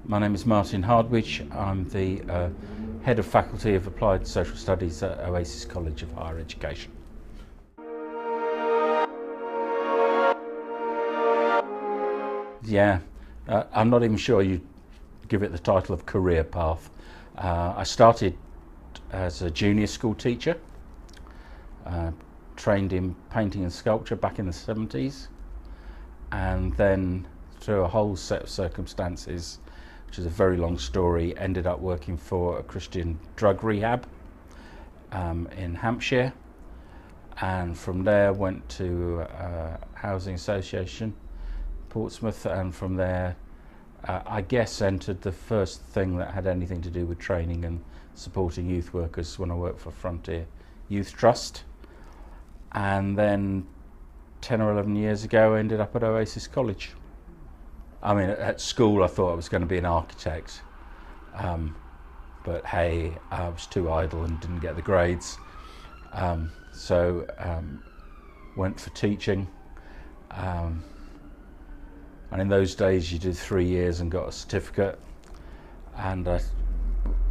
My name is Martin Hardwidge. I'm the Head of Faculty of Applied Social Studies at Oasis College of Higher Education. Yeah, I'm not even sure you'd give it the title of career path. I started as a junior school teacher, trained in painting and sculpture back in the 70s, and then through a whole set of circumstances, which is a very long story, ended up working for a Christian drug rehab in Hampshire, and from there went to a housing association, Portsmouth, and from there I guess entered the first thing that had anything to do with training and supporting youth workers when I worked for Frontier Youth Trust, and then 10 or 11 years ago I ended up at Oasis College. I mean, at school I thought I was going to be an architect, but hey, I was too idle and didn't get the grades, so went for teaching, and in those days you did 3 years and got a certificate, and I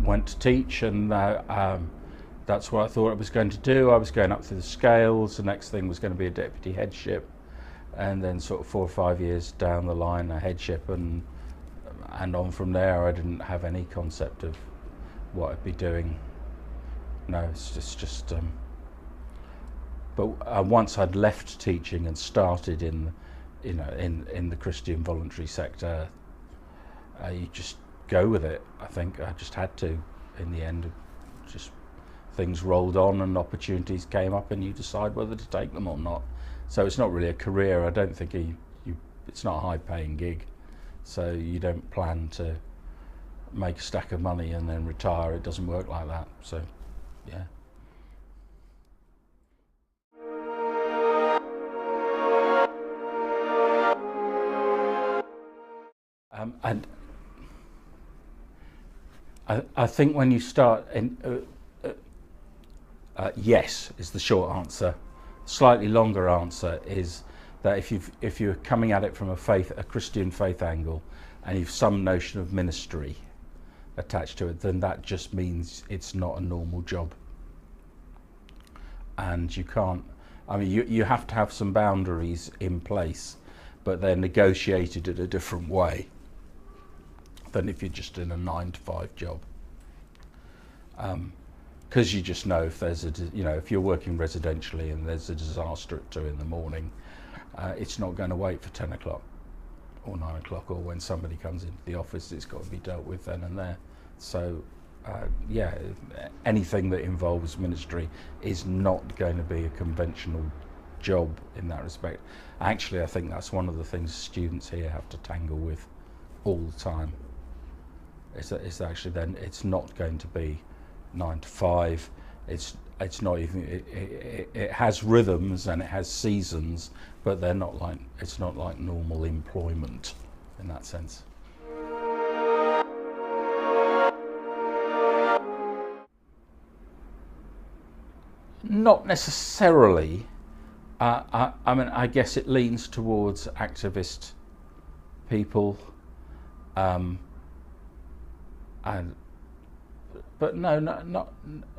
went to teach, and that's what I thought I was going to do. I was going up through the scales. The next thing was going to be a deputy headship, and then sort of 4 or 5 years down the line a headship, and on from there. I didn't have any concept of what I'd be doing. No, it's just but once I'd left teaching and started in the Christian voluntary sector, you just go with it. I think I just had to. In the end, just things rolled on and opportunities came up, and you decide whether to take them or not. So it's not really a career. I don't think it's not a high-paying gig, so you don't plan to make a stack of money and then retire. It doesn't work like that. So, yeah. And I think when you start, yes is the short answer. Slightly longer answer is that if you're coming at it from a Christian faith angle, and you've some notion of ministry attached to it, then that just means it's not a normal job. And you can't. I mean, you have to have some boundaries in place, but they're negotiated in a different way than if you're just in a 9-to-5 job. Because you just know if there's if you're working residentially and there's a disaster at 2 in the morning, it's not going to wait for 10 o'clock or 9 o'clock, or when somebody comes into the office, it's got to be dealt with then and there. So yeah, anything that involves ministry is not going to be a conventional job in that respect. Actually, I think that's one of the things students here have to tangle with all the time. It's actually then it's not going to be 9 to 5. It's not even. It has rhythms and it has seasons, but they're not like. It's not like normal employment in that sense. Not necessarily. I mean, I guess it leans towards activist people. But no,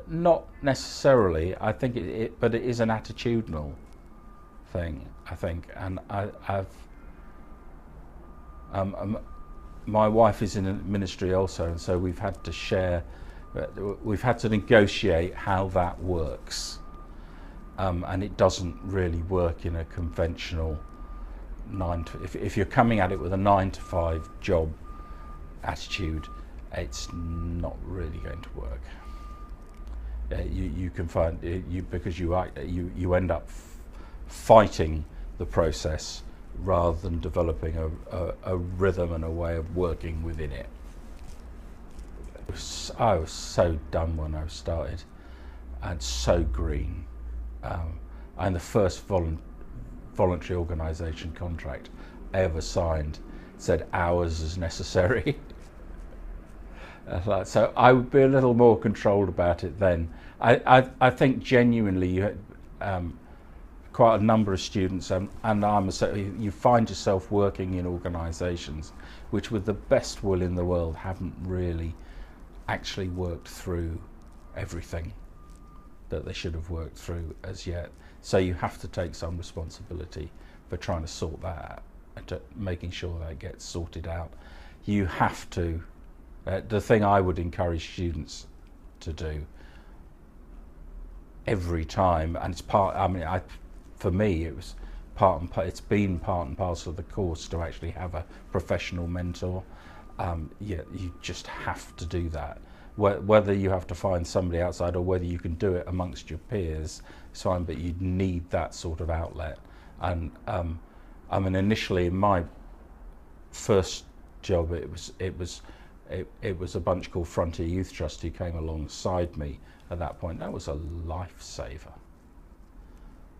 not necessarily. I think but it is an attitudinal thing, I think, and my wife is in ministry also, and so we've had to negotiate how that works, and it doesn't really work in a conventional if you're coming at it with a 9-to-5 job attitude, it's not really going to work. You can find because you end up fighting the process rather than developing a rhythm and a way of working within it. I was so done when I started, and so green. And the first voluntary organisation contract I ever signed said hours as necessary. So I would be a little more controlled about it then. I think genuinely quite a number of students, and you find yourself working in organisations which, with the best will in the world, haven't really actually worked through everything that they should have worked through as yet. So you have to take some responsibility for trying to sort that out and to making sure that it gets sorted out. You have to, the thing I would encourage students to do every time, and it's part, for me it was it's been part and parcel of the course to actually have a professional mentor. You just have to do that. Whether you have to find somebody outside or whether you can do it amongst your peers, it's fine, but you need that sort of outlet. And initially in my first job, it was a bunch called Frontier Youth Trust who came alongside me at that point. That was a lifesaver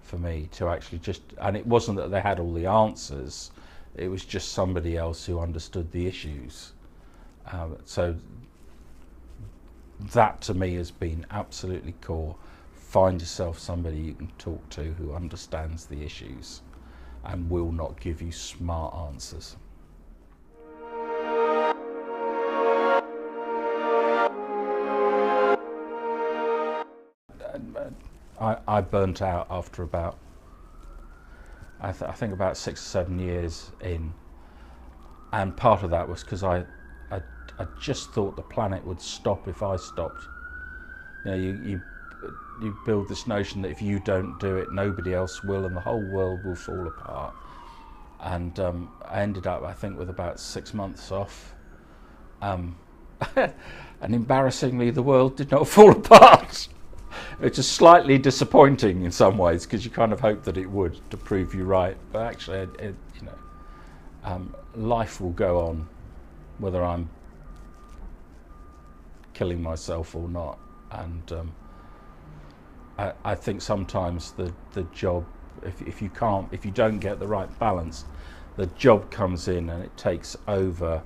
for me to actually and it wasn't that they had all the answers, it was just somebody else who understood the issues. So that to me has been absolutely core. Find yourself somebody you can talk to who understands the issues and will not give you smart answers. I burnt out after about, I think about 6 or 7 years in, and part of that was because I just thought the planet would stop if I stopped. You build this notion that if you don't do it, nobody else will, and the whole world will fall apart. And I ended up, I think, with about 6 months off. And embarrassingly, the world did not fall apart. It's just slightly disappointing in some ways, because you kind of hope that it would, to prove you right. But actually, life will go on, whether I'm killing myself or not. And I think sometimes the job, if you don't get the right balance, the job comes in and it takes over,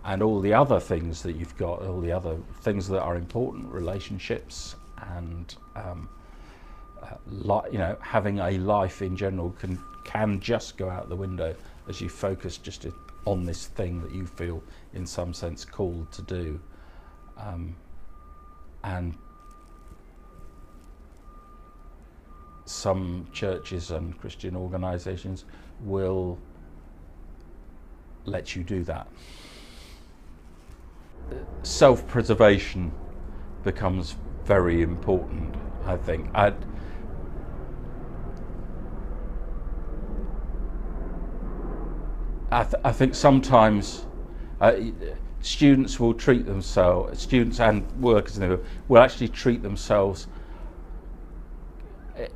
and all the other things that you've got, all the other things that are important, relationships, and having a life in general can just go out the window as you focus just on this thing that you feel in some sense called to do. And some churches and Christian organisations will let you do that. Self-preservation becomes very important, I think. I think sometimes students will treat themselves, students and workers will actually treat themselves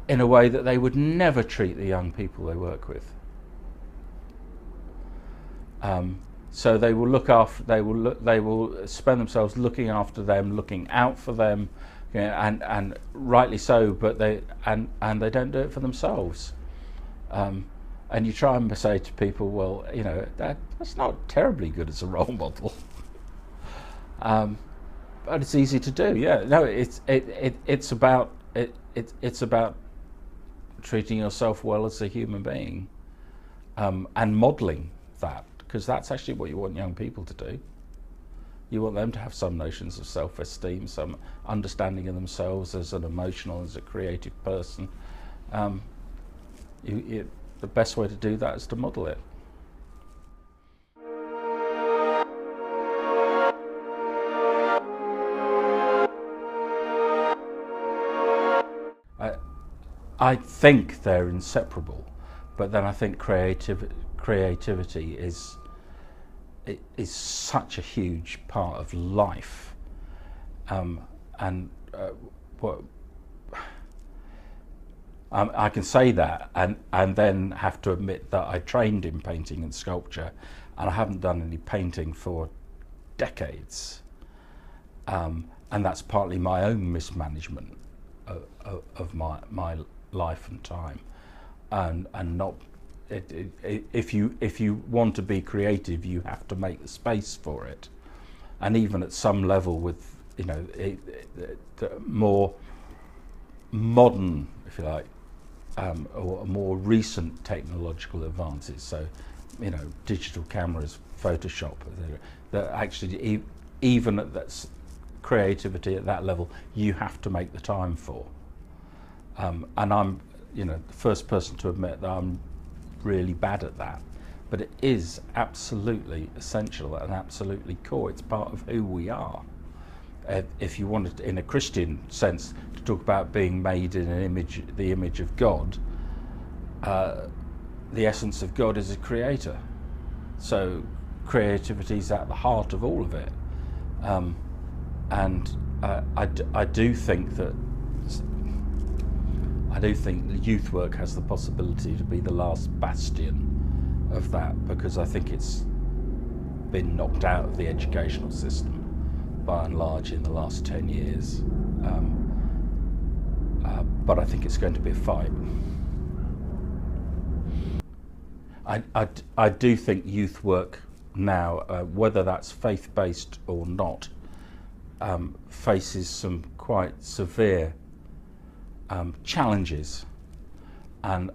in a way that they would never treat the young people they work with. So they will look after, they will spend themselves looking after them, looking out for them, and rightly so. But they don't do it for themselves. And you try and say to people, well, that's not terribly good as a role model. But it's easy to do. Yeah, no, it's about treating yourself well as a human being, and modelling that, because that's actually what you want young people to do. You want them to have some notions of self-esteem, some understanding of themselves as an emotional, as a creative person. The best way to do that is to model it. I think they're inseparable, but then I think creativity is such a huge part of life, I can say that and then have to admit that I trained in painting and sculpture, and I haven't done any painting for decades, and that's partly my own mismanagement of my life and time, and not. If you want to be creative, you have to make the space for it, and even at some level with the more modern, if you like, or more recent technological advances. So, you know, digital cameras, Photoshop, that actually even at that creativity at that level, you have to make the time for. And I'm, you know, the first person to admit that I'm really bad at that. But it is absolutely essential and absolutely core. It's part of who we are. If you wanted, in a Christian sense, to talk about being made in an image, the image of God, the essence of God is a creator. So creativity is at the heart of all of it. And I do think that youth work has the possibility to be the last bastion of that, because I think it's been knocked out of the educational system by and large in the last 10 years. But I think it's going to be a fight. I do think youth work now, whether that's faith-based or not, faces some quite severe challenges. And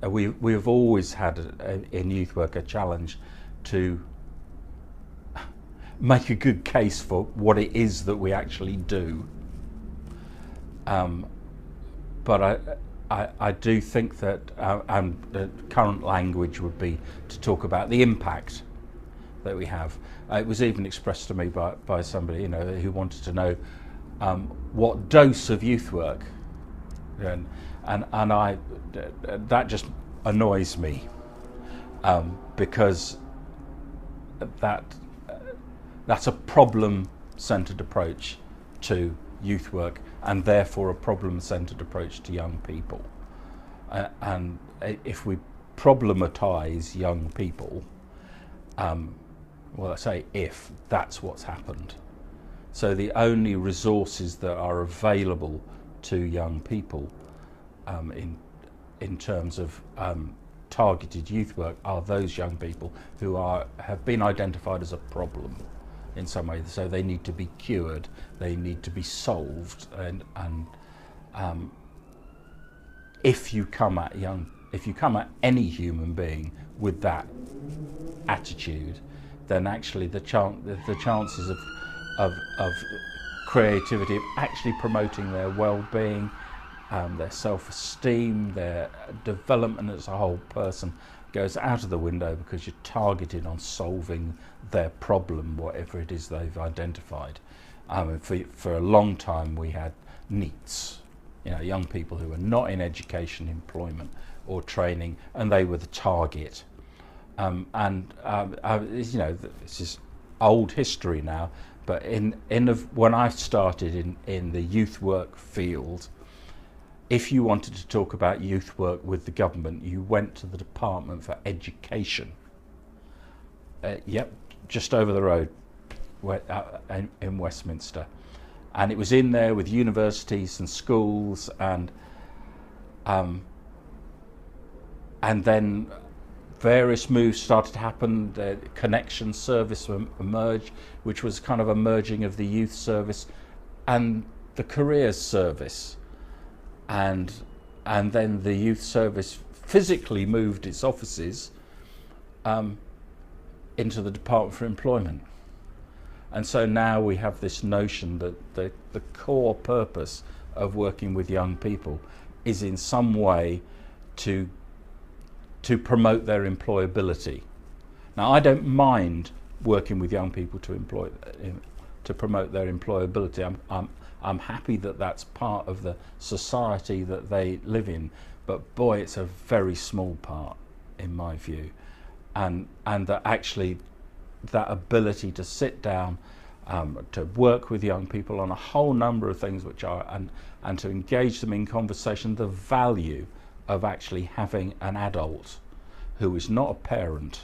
we have always had in youth work a challenge to make a good case for what it is that we actually do. But I do think that and the current language would be to talk about the impact that we have. It was even expressed to me by somebody, you know, who wanted to know what dose of youth work, and I that just annoys me, because that's a problem-centered approach to youth work, and therefore a problem-centered approach to young people. And if we problematize young people, well, I say if, that's what's happened. So the only resources that are available to young people in terms of targeted youth work are those young people who have been identified as a problem in some way. So they need to be cured, they need to be solved, and if you come at any human being with that attitude, then actually the chances of creativity, of actually promoting their well-being, their self-esteem, their development as a whole person goes out of the window, because you're targeted on solving their problem, whatever it is they've identified. For a long time we had NEETs, you know, young people who were not in education, employment or training, and they were the target. You know, this is old history now, but when I started in the youth work field, if you wanted to talk about youth work with the government, you went to the Department for Education. Yep, just over the road in Westminster. And it was in there with universities and schools, and then various moves started to happen. The connection service emerged, which was kind of a merging of the youth service and the careers service. And then the youth service physically moved its offices into the Department for Employment. And so now we have this notion that the core purpose of working with young people is in some way to promote their employability. Now, I don't mind working with young people to promote their employability. I'm happy that that's part of the society that they live in, but boy, it's a very small part in my view. And that actually that ability to sit down, to work with young people on a whole number of things and to engage them in conversation, the value of actually having an adult who is not a parent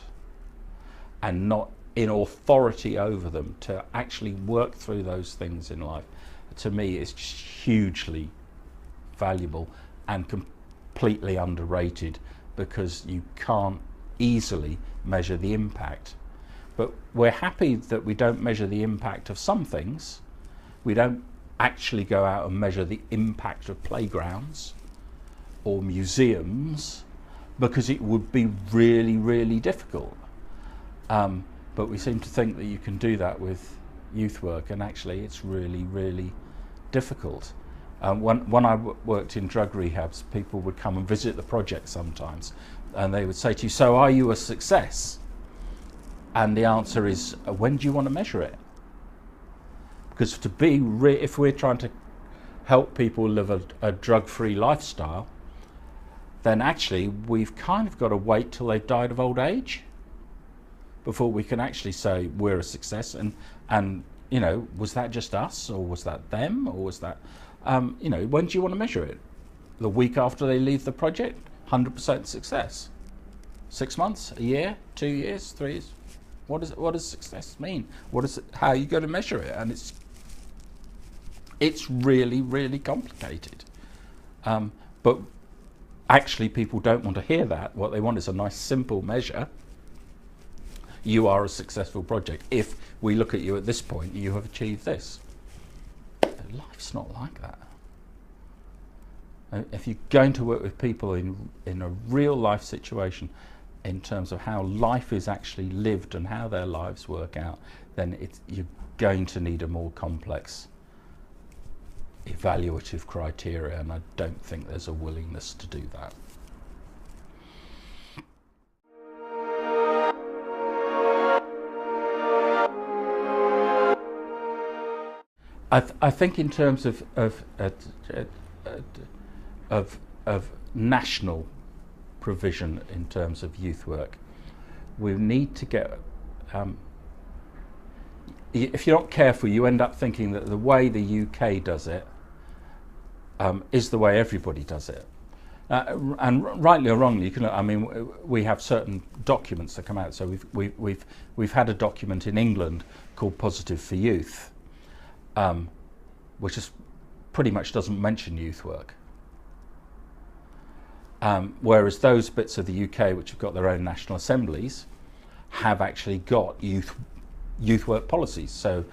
and not in authority over them to actually work through those things in life, to me is just hugely valuable and completely underrated, because you can't easily measure the impact. But we're happy that we don't measure the impact of some things. We don't actually go out and measure the impact of playgrounds. or museums, because it would be really, really difficult. But we seem to think that you can do that with youth work, and actually it's really, really difficult. When I worked in drug rehabs, people would come and visit the project sometimes, and they would say to you, "So are you a success?" And the answer is, when do you want to measure it? Because if we're trying to help people live a drug-free lifestyle, then actually we've kind of got to wait till they've died of old age before we can actually say we're a success. And you know, was that just us, or was that them, or was that, you know, when do you want to measure it? The week after they leave the project? 100% success. 6 months, a year, 2 years, 3 years? What does success mean? How are you going to measure it? And it's really, really complicated. But actually people don't want to hear that. What they want is a nice simple measure. You are a successful project. If we look at you at this point, you have achieved this. Life's not like that. If you're going to work with people in a real life situation, in terms of how life is actually lived and how their lives work out, then you're going to need a more complex evaluative criteria, and I don't think there's a willingness to do that. I think in terms of national provision in terms of youth work, we need to get, if you're not careful, you end up thinking that the way the UK does it is the way everybody does it. And rightly or wrongly, you can. I mean, we have certain documents that come out. So we've had a document in England called Positive for Youth, which is pretty much doesn't mention youth work. Whereas those bits of the UK which have got their own national assemblies have actually got youth work policies. So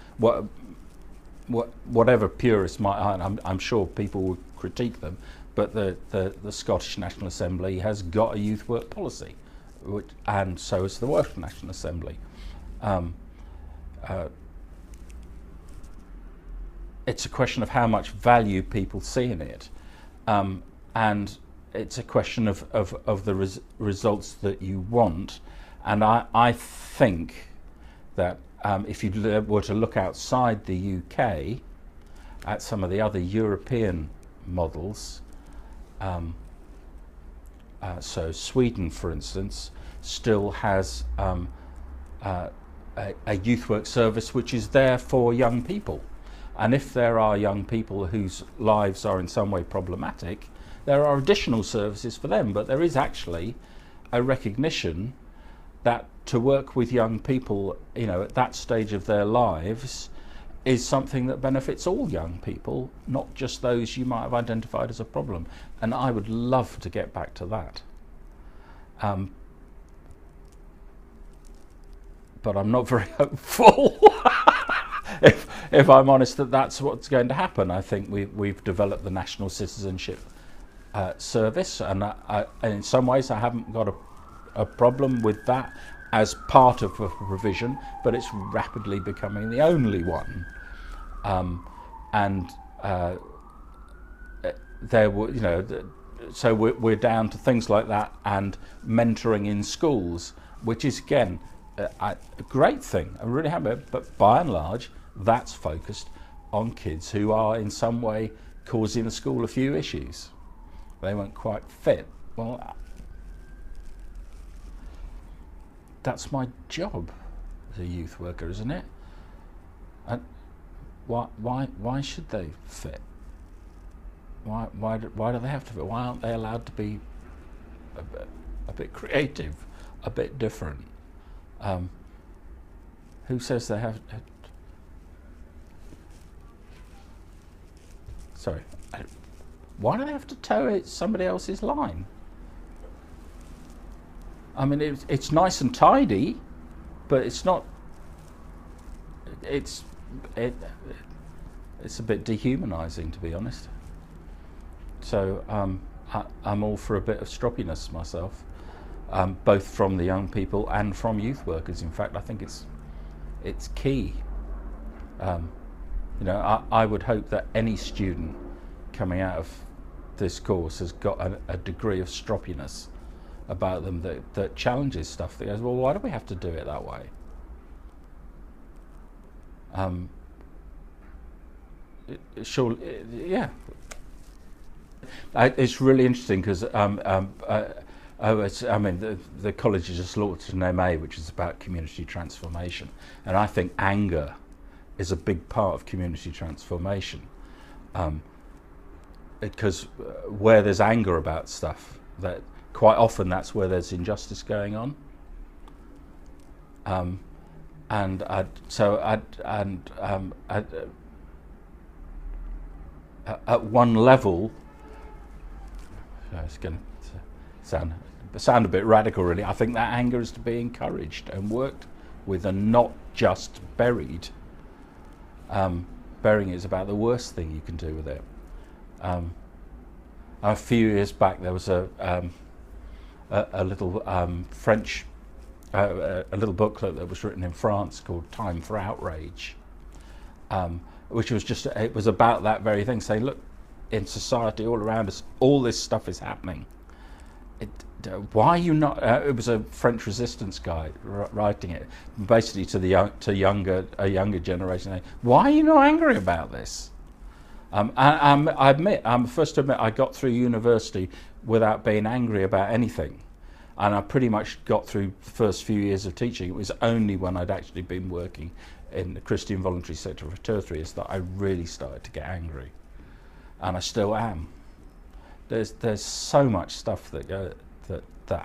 whatever purists might, I'm sure people will critique them, but the Scottish National Assembly has got a youth work policy, and so has the Welsh National Assembly. It's a question of how much value people see in it, and it's a question of the results that you want. And I think that if you were to look outside the UK at some of the other European models, so Sweden, for instance, still has a youth work service which is there for young people. And if there are young people whose lives are in some way problematic, there are additional services for them. But there is actually a recognition that to work with young people, you know, at that stage of their lives is something that benefits all young people, not just those you might have identified as a problem. And I would love to get back to that. But I'm not very hopeful. If I'm honest, that's what's going to happen. I think we've developed the National Citizenship Service, and in some ways I haven't got a problem with that as part of a provision, but it's rapidly becoming the only one. There were, you know, so we're down to things like that, and mentoring in schools, which is again a great thing. I'm really happy, but by and large, that's focused on kids who are in some way causing the school a few issues. They weren't quite fit. Well, that's my job as a youth worker, isn't it? And why should they fit? Why do they have to fit? Why aren't they allowed to be a bit creative, a bit different? Who says they have? Sorry. Why do they have to toe somebody else's line? I mean, it's nice and tidy, but it's not. It's a bit dehumanising, to be honest. So I'm all for a bit of stroppiness myself, both from the young people and from youth workers. In fact, I think it's key. You know, I would hope that any student coming out of this course has got a degree of stroppiness about them that challenges stuff, that goes, well, why do we have to do it that way? Yeah. It's really interesting because the college has just launched an MA which is about community transformation, and I think anger is a big part of community transformation, because where there's anger about stuff, that quite often that's where there's injustice going on. At one level, it's going to sound a bit radical, really. I think that anger is to be encouraged and worked with, and not just buried. Burying is about the worst thing you can do with it. A few years back, there was a little French, a little booklet that was written in France called "Time for Outrage," which was it was about that very thing, saying, look, in society all around us, all this stuff is happening. Why are you not? It was a French resistance guy writing it, basically to a younger generation. Why are you not angry about this? I admit, I'm the first to admit, I got through university without being angry about anything, and I pretty much got through the first few years of teaching. It was only when I'd actually been working in the Christian voluntary sector for tertiary years that I really started to get angry, and I still am. There's so much stuff that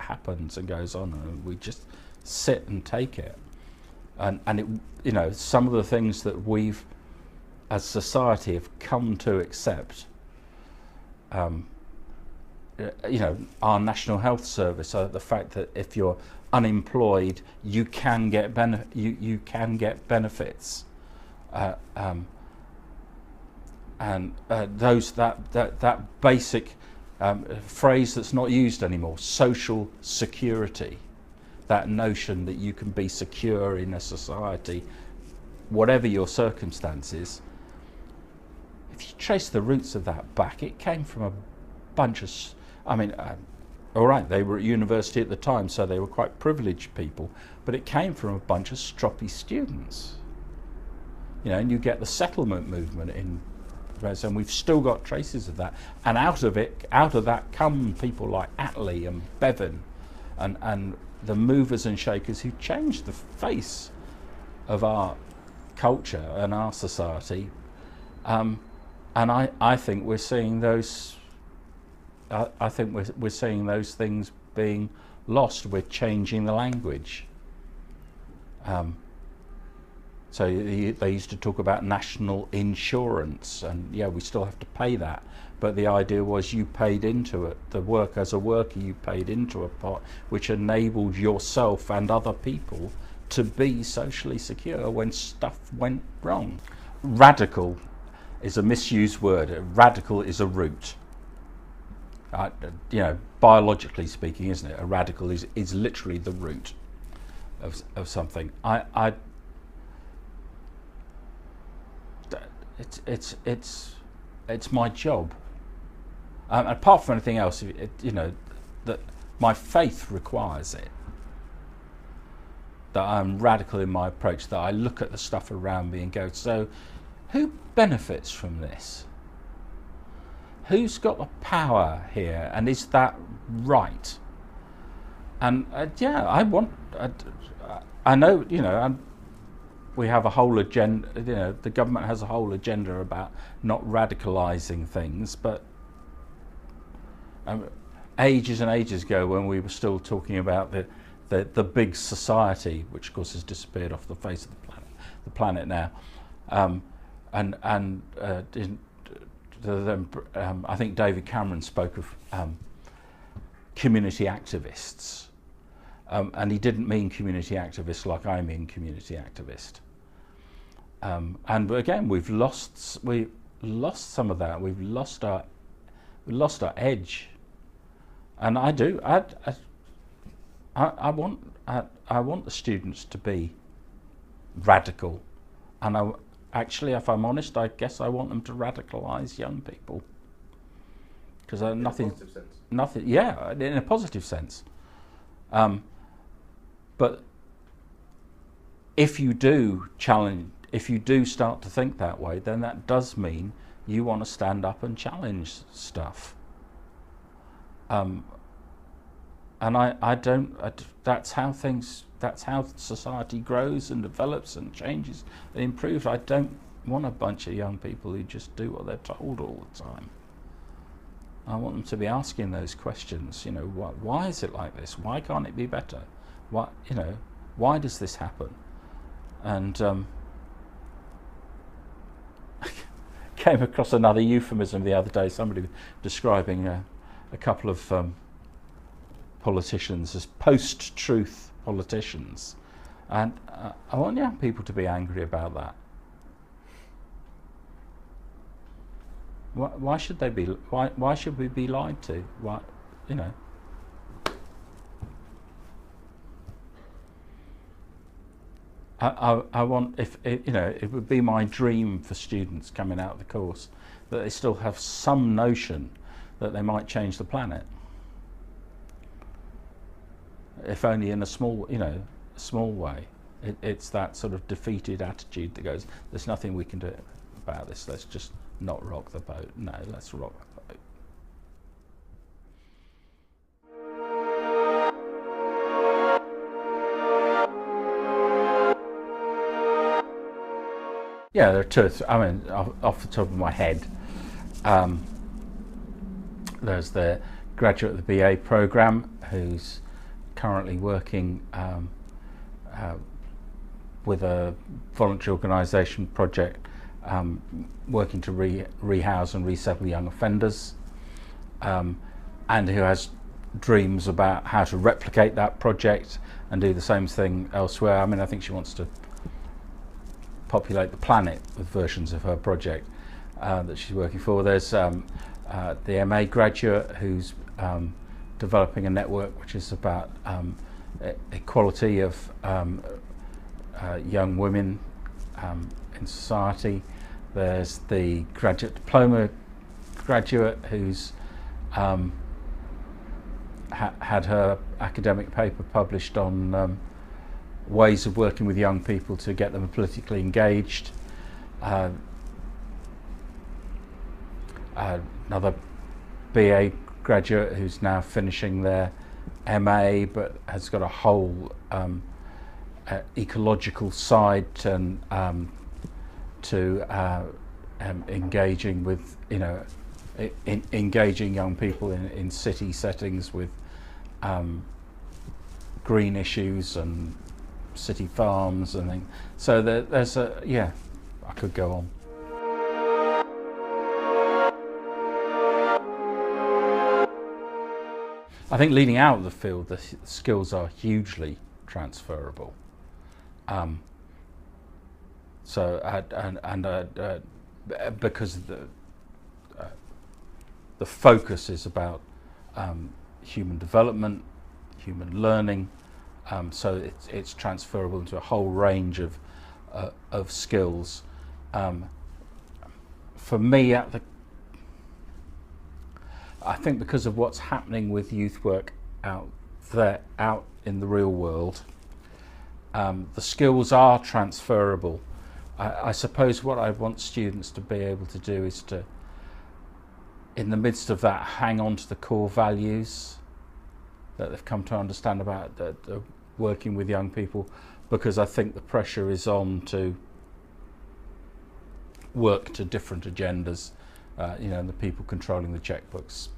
happens and goes on, and we just sit and take it, and it, you know, some of the things that we've as society have come to accept, you know, our National Health Service, the fact that if you're unemployed you can get you can get benefits, and that basic phrase that's not used anymore, social security, that notion that you can be secure in a society whatever your circumstances. If you trace the roots of that back, it came from a bunch of, all right, they were at university at the time, so they were quite privileged people, but it came from a bunch of stroppy students. You know, and you get the settlement movement in, and we've still got traces of that. And out of that come people like Attlee and Bevan, and the movers and shakers who changed the face of our culture and our society. And I think we're seeing those. I think we're seeing those things being lost. We're changing the language. So they used to talk about national insurance, and yeah, we still have to pay that. But the idea was you paid into it. The work as a worker, you paid into a pot which enabled yourself and other people to be socially secure when stuff went wrong. Radical is a misused word. Radical is a root. You know, biologically speaking, isn't it? A radical is literally the root of something. It's my job. Apart from anything else, you know, that my faith requires it. That I'm radical in my approach. That I look at the stuff around me and go, so who benefits from this? Who's got the power here, and is that right? And yeah, I know, you know, we have a whole agenda. You know, the government has a whole agenda about not radicalising things, but ages and ages ago, when we were still talking about the big society, which of course has disappeared off the face of the planet now, I think David Cameron spoke of community activists, and he didn't mean community activists like I mean community activist. And again, we've lost some of that. We've lost our edge. And I do. I want the students to be radical, and actually, if I'm honest, I guess I want them to radicalise young people, because nothing. Yeah, in a positive sense. But if you do start to think that way, then that does mean you want to stand up and challenge stuff. And that's how society grows and develops and changes and improves. I don't want a bunch of young people who just do what they're told all the time. I want them to be asking those questions. Why is it like this? Why can't it be better? Why does this happen? And I came across another euphemism the other day. Somebody describing a couple of politicians as post-truth politicians, and I want young people to be angry about that. Why should they be? Why should we be lied to? Why, I want, it would be my dream for students coming out of the course that they still have some notion that they might change the planet, if only in a small way. It's that sort of defeated attitude that goes, there's nothing we can do about this, let's just not rock the boat. No, let's rock the boat. Yeah, there are two. Off the top of my head, there's the graduate of the BA program who's currently working with a voluntary organisation project, working to rehouse and resettle young offenders, and who has dreams about how to replicate that project and do the same thing elsewhere. I think she wants to populate the planet with versions of her project that she's working for. There's the MA graduate who's developing a network which is about equality of young women in society. There's the graduate diploma graduate who's had her academic paper published on ways of working with young people to get them politically engaged. Another BA graduate who's now finishing their MA but has got a whole ecological side to engaging with, engaging young people in city settings with green issues and city farms and things. So there's I could go on. I think leading out of the field, the skills are hugely transferable. Because the focus is about human development, human learning, so it's transferable into a whole range of skills. For me, I think because of what's happening with youth work out in the real world, the skills are transferable. I suppose what I want students to be able to do is to, in the midst of that, hang on to the core values that they've come to understand about working with young people, because I think the pressure is on to work to different agendas. And the people controlling the checkbooks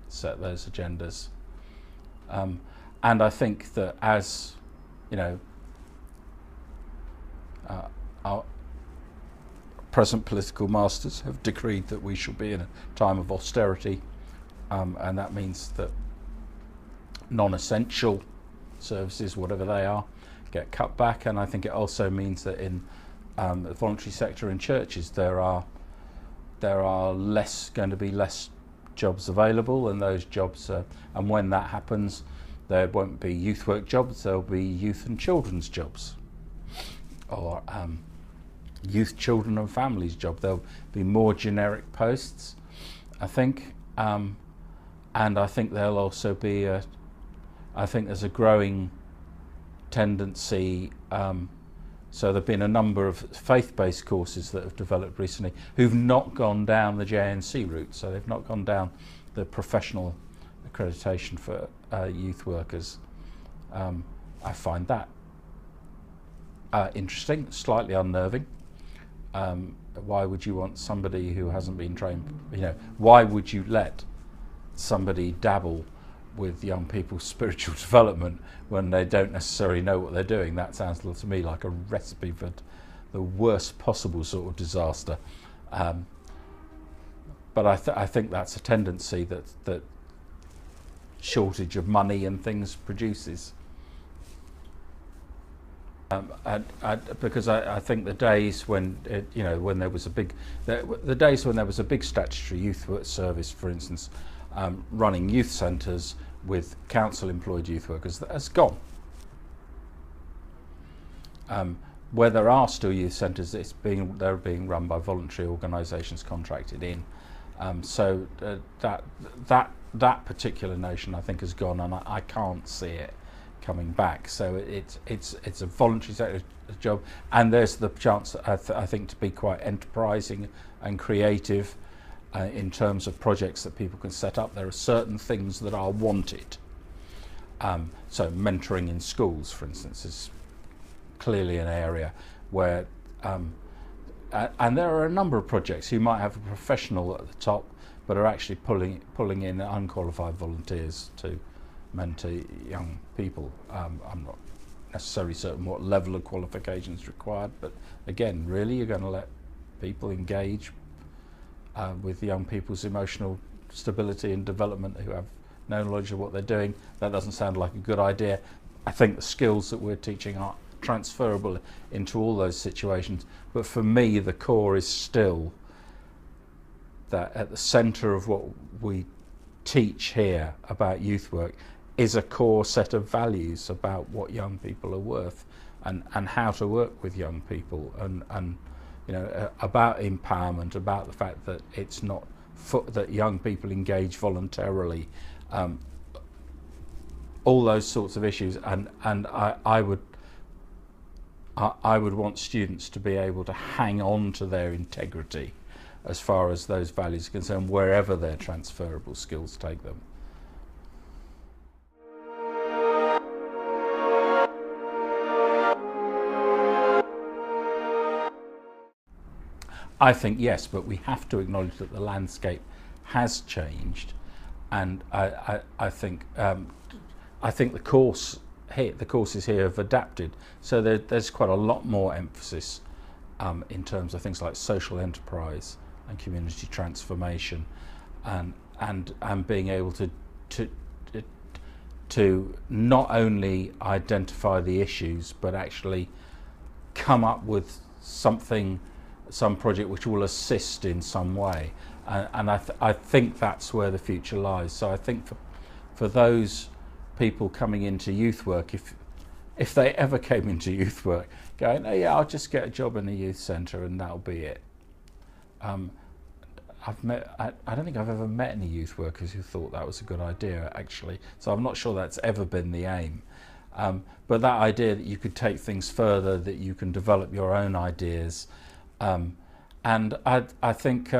set those agendas. And I think that as, our present political masters have decreed that we should be in a time of austerity, and that means that non-essential services, whatever they are, get cut back. And I think it also means that in the voluntary sector in churches there are going to be less jobs available, and those jobs, and when that happens, there won't be youth work jobs, there'll be youth and children's jobs, or youth, children and families job. There'll be more generic posts, I think, and I think there'll also be I think there's a growing tendency, so there've been a number of faith-based courses that have developed recently who've not gone down the JNC route, so they've not gone down the professional accreditation for youth workers. I find that interesting, slightly unnerving. Why would you want somebody who hasn't been trained, why would you let somebody dabble with young people's spiritual development when they don't necessarily know what they're doing? That sounds to me like a recipe for the worst possible sort of disaster. But I think that's a tendency that shortage of money and things produces. Because I think the days when when there was a big, the days when there was a big statutory youth work service, for instance, running youth centres with council-employed youth workers, that has gone. Where there are still youth centres, they're being run by voluntary organisations contracted in. So that particular notion, I think, has gone, and I can't see it coming back. So it's a voluntary sector job, and there's the chance, I think, to be quite enterprising and creative in terms of projects that people can set up. There are certain things that are wanted. So mentoring in schools, for instance, is clearly an area where, and there are a number of projects who might have a professional at the top, but are actually pulling in unqualified volunteers to mentor young people. I'm not necessarily certain what level of qualification is required, but again, really, you're going to let people engage with young people's emotional stability and development who have no knowledge of what they're doing? That doesn't sound like a good idea. I think the skills that we're teaching are transferable into all those situations, but for me the core is still that at the centre of what we teach here about youth work is a core set of values about what young people are worth, and how to work with young people, and about empowerment, about the fact that it's not that young people engage voluntarily, all those sorts of issues, and I would want students to be able to hang on to their integrity as far as those values are concerned, wherever their transferable skills take them. I think yes, but we have to acknowledge that the landscape has changed, and I think the courses here have adapted. So there's quite a lot more emphasis in terms of things like social enterprise and community transformation, and being able to not only identify the issues, but actually come up with some project which will assist in some way, and I think that's where the future lies. So I think for those people coming into youth work, if they ever came into youth work going, oh yeah, I'll just get a job in a youth centre and that'll be it. I don't think I've ever met any youth workers who thought that was a good idea, actually. So I'm not sure that's ever been the aim. But that idea that you could take things further, that you can develop your own ideas, and I think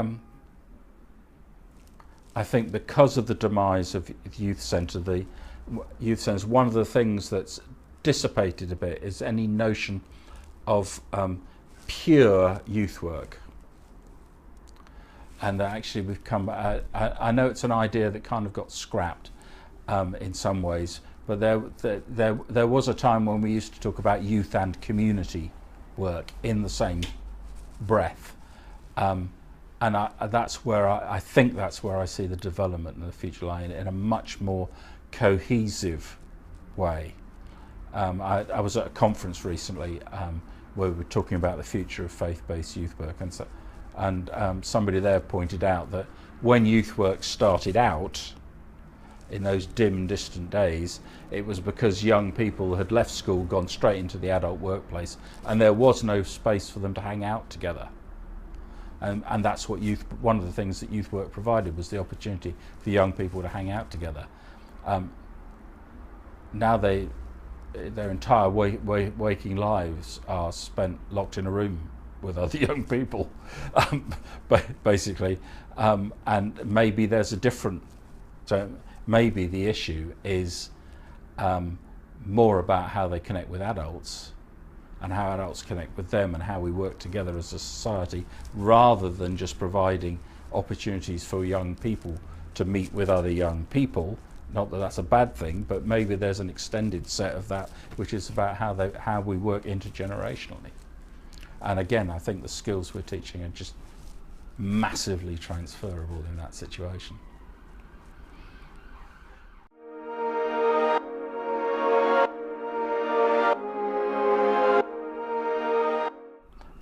because of the demise of youth centres, one of the things that's dissipated a bit is any notion of pure youth work. And actually we've come, I know it's an idea that kind of got scrapped in some ways, but there was a time when we used to talk about youth and community work in the same breath, and that's where I think that's where I see the development in the future line in a much more cohesive way. I was at a conference recently where we were talking about the future of faith-based youth work, and somebody there pointed out that when youth work started out, in those dim, distant days, it was because young people had left school, gone straight into the adult workplace, and there was no space for them to hang out together. And that's what one of the things that youth work provided, was the opportunity for young people to hang out together. Now their entire waking lives are spent locked in a room with other young people, basically. And maybe there's a different, so maybe the issue is more about how they connect with adults, and how adults connect with them, and how we work together as a society, rather than just providing opportunities for young people to meet with other young people. Not that that's a bad thing, but maybe there's an extended set of that, which is about how we work intergenerationally. And again, I think the skills we're teaching are just massively transferable in that situation.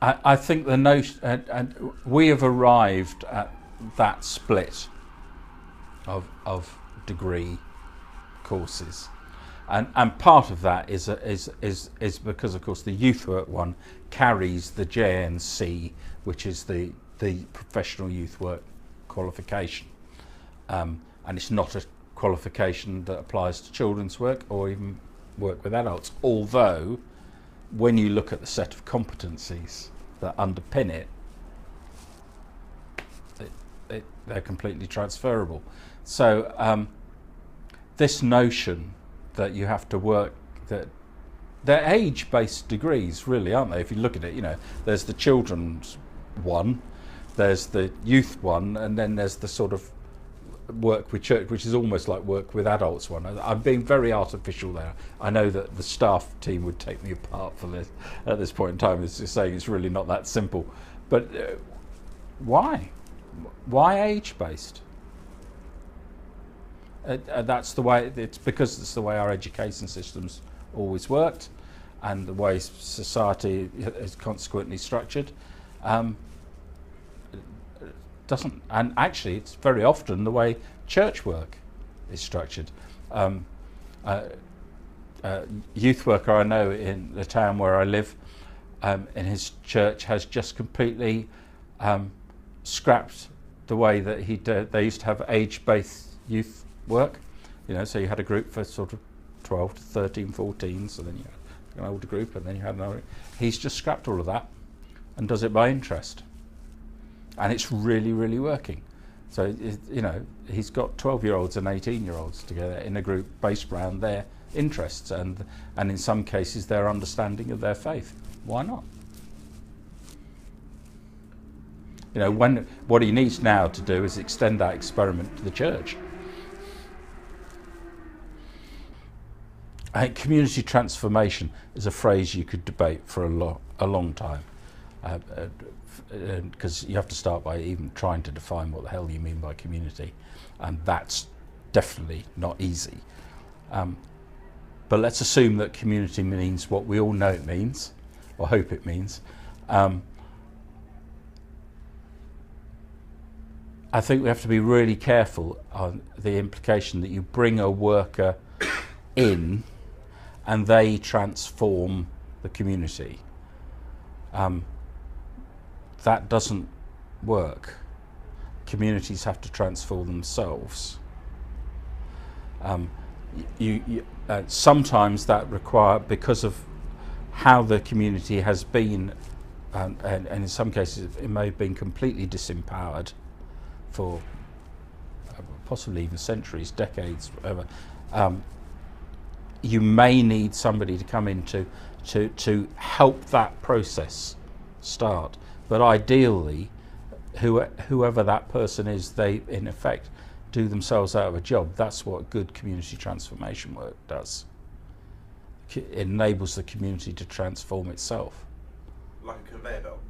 I think the notion, and we have arrived at that split of degree courses, and part of that is because, of course, the youth work one carries the JNC, which is the professional youth work qualification, and it's not a qualification that applies to children's work or even work with adults, although when you look at the set of competencies that underpin it, they're completely transferable. So this notion that you have to work, that they're age-based degrees, really, aren't they? If you look at it, there's the children's one, there's the youth one, and then there's the sort of work with church, which is almost like work with adults one. I'm being very artificial there. I know that the staff team would take me apart for this at this point in time. It's just saying it's really not that simple. But why? Why age-based? That's the way. It's because it's the way our education system's always worked, and the way society is consequently structured. Doesn't, and actually it's very often the way church work is structured. Youth worker I know in the town where I live, in his church, has just completely scrapped the way that they used to have age-based youth work. So you had a group for sort of 12 to 13, 14, so then you had an older group, and then you had another. He's just scrapped all of that and does it by interest. And it's really, really working. So, he's got 12-year-olds and 18-year-olds together in a group based around their interests and in some cases their understanding of their faith. Why not? What he needs now to do is extend that experiment to the church. I think community transformation is a phrase you could debate for a long time. Because you have to start by even trying to define what the hell you mean by community, and that's definitely not easy. But let's assume that community means what we all know it means, or hope it means. I think we have to be really careful on the implication that you bring a worker in and they transform the community. That doesn't work. Communities have to transform themselves. Sometimes that requires, because of how the community has been, and in some cases it may have been completely disempowered for possibly even centuries, decades, whatever. You may need somebody to come in to help that process start. But ideally, whoever that person is, they in effect do themselves out of a job. That's what good community transformation work does. It enables the community to transform itself. Like a conveyor belt.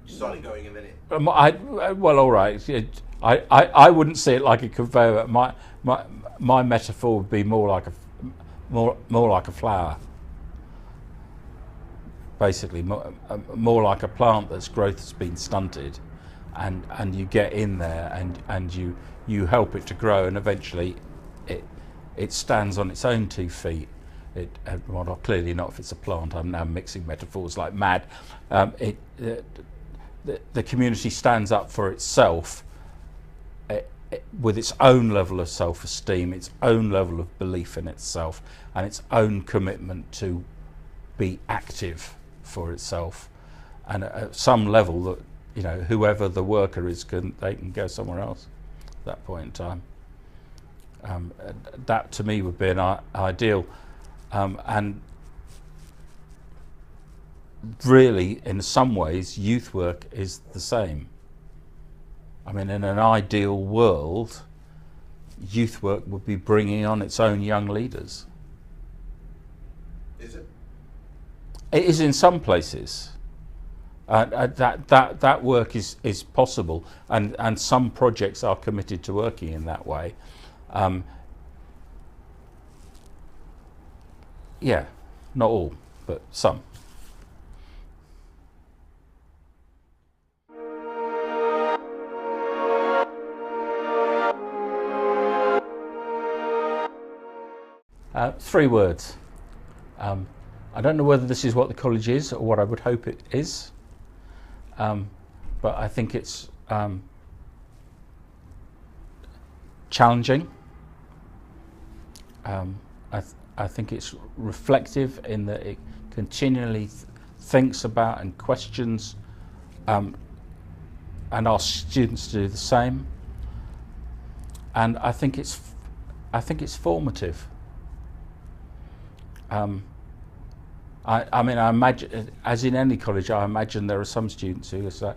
You start it going and then it... Well, all right. I wouldn't see it like a conveyor belt. My metaphor would be more like a flower. Basically, more like a plant that's growth has been stunted, and you get in there and you help it to grow, and eventually it stands on its own 2 feet. Well, clearly not if it's a plant. I'm now mixing metaphors like mad. The community stands up for itself with its own level of self-esteem, its own level of belief in itself, and its own commitment to be active for itself. And at some level, that, you know, whoever the worker is, they can go somewhere else at that point in time. That to me would be an ideal. And really, in some ways, youth work is the same. I mean, in an ideal world, youth work would be bringing on its own young leaders. Is it? It is in some places. That work is possible, and some projects are committed to working in that way. Yeah, not all, but some. Three words. I don't know whether this is what the college is or what I would hope it is, but I think it's challenging. I think it's reflective in that it continually thinks about and questions, and asks students to do the same. And I think it's formative. I mean, I imagine, as in any college, I imagine there are some students who say,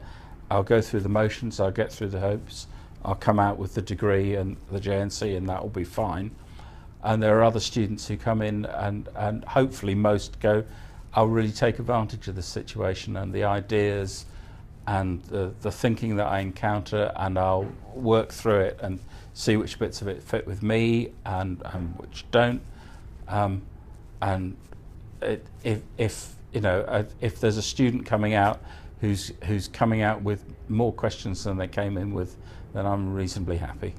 I'll go through the motions, I'll get through the hopes, I'll come out with the degree and the JNC, and that will be fine. And there are other students who come in and hopefully most go, I'll really take advantage of the situation and the ideas and the thinking that I encounter, and I'll work through it and see which bits of it fit with me and which don't. And if you know, if there's a student coming out who's coming out with more questions than they came in with, then I'm reasonably happy.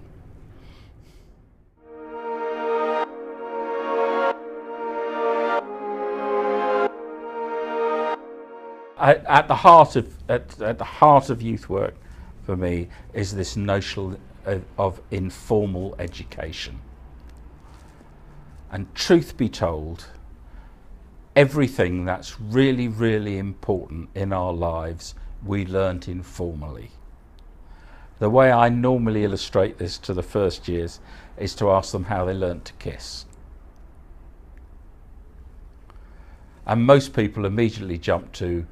At the heart of youth work for me is this notion of informal education. And truth be told, everything that's really, really important in our lives we learnt informally. The way I normally illustrate this to the first years is to ask them how they learnt to kiss. And most people immediately jump to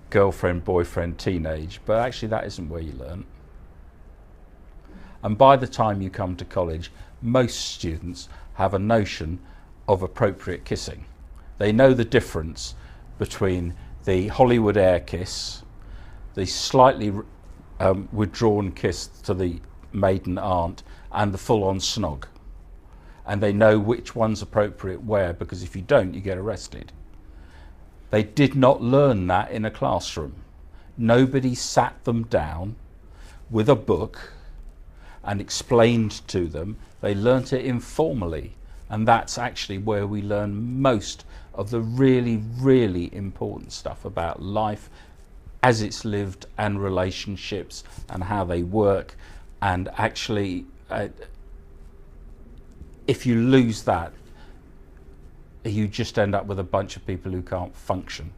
girlfriend, boyfriend, teenage, but actually that isn't where you learn. And by the time you come to college, most students have a notion of appropriate kissing. They know the difference between the Hollywood air kiss, the slightly withdrawn kiss to the maiden aunt, and the full-on snog. And they know which one's appropriate where, because if you don't, you get arrested. They did not learn that in a classroom. Nobody sat them down with a book and explained to them. They learnt it informally, and that's actually where we learn most of the really, really important stuff about life as it's lived, and relationships and how they work. And actually, if you lose that, you just end up with a bunch of people who can't function.